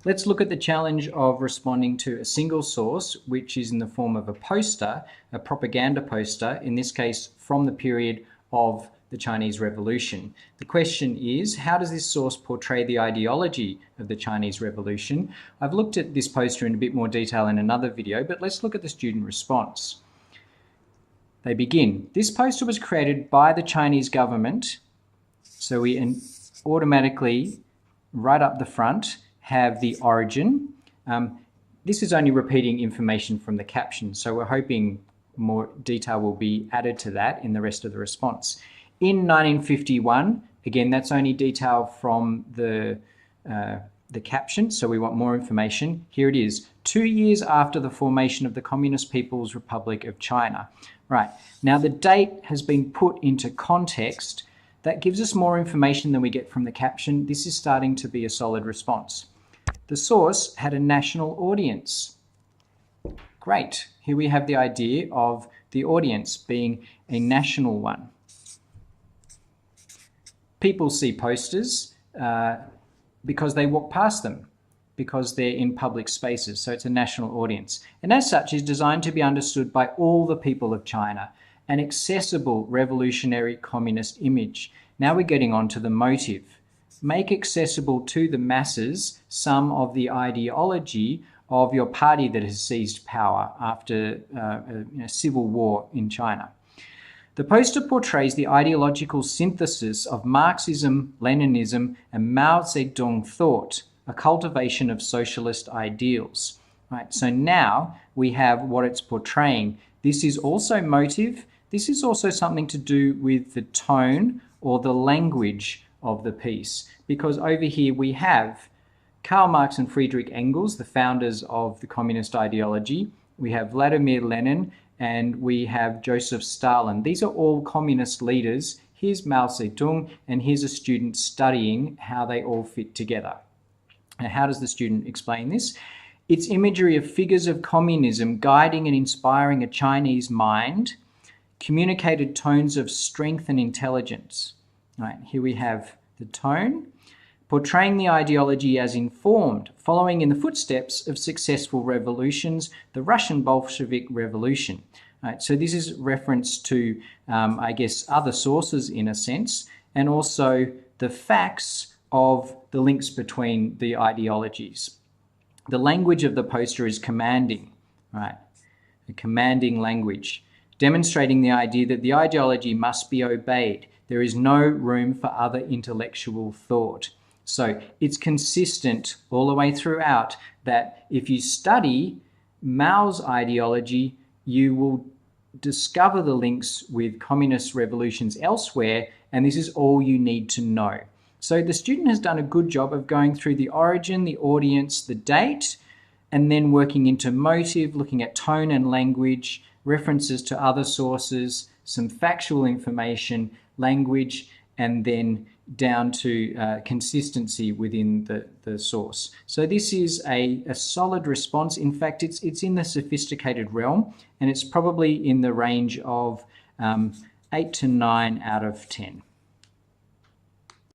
Let's look at the challenge of responding to a single source, which is in the form of a poster, a propaganda poster, in this case from the period of the Chinese Revolution. The question is, how does this source portray the ideology of the Chinese Revolution? I've looked at this poster in a bit more detail in another video, but let's look at the student response. They begin, "This poster was created by the Chinese government," so we automatically, right up the front, have the origin. This is only repeating information from the caption, so we're hoping more detail will be added to that in the rest of the response. In 1951, again, that's only detail from the caption, so we want more information. Here it is, 2 years after the formation of the Communist People's Republic of China. Right, now the date has been put into context. That gives us more information than we get from the caption. This is starting to be a solid response. The source had a national audience. Great. Here we have the idea of the audience being a national one. People see posters because they walk past them, because they're in public spaces, so it's a national audience. And as such is designed to be understood by all the people of China, an accessible revolutionary communist image. Now we're getting on to the motive. Make accessible to the masses some of the ideology of your party that has seized power after a civil war in China. The poster portrays the ideological synthesis of Marxism, Leninism, and Mao Zedong thought, a cultivation of socialist ideals. Right, so now we have what it's portraying. This is also motive. This is also something to do with the tone or the language of the piece, because over here we have Karl Marx and Friedrich Engels, the founders of the communist ideology. We have Vladimir Lenin and we have Joseph Stalin. These are all communist leaders. Here's Mao Zedong, and here's a student studying how they all fit together. Now, how does the student explain this? It's imagery of figures of communism guiding and inspiring a Chinese mind, communicated tones of strength and intelligence. Right, here we have the tone, portraying the ideology as informed, following in the footsteps of successful revolutions, the Russian Bolshevik Revolution. Right, so this is reference to, I guess, other sources in a sense, and also the facts of the links between the ideologies. The language of the poster is commanding, right? A commanding language, demonstrating the idea that the ideology must be obeyed. There is no room for other intellectual thought. So it's consistent all the way throughout that if you study Mao's ideology, you will discover the links with communist revolutions elsewhere, and this is all you need to know. So the student has done a good job of going through the origin, the audience, the date, and then working into motive, looking at tone and language, references to other sources, some factual information, language, and then down to consistency within the source. So this is a solid response. In fact, it's in the sophisticated realm, and it's probably in the range of 8 to 9 out of 10.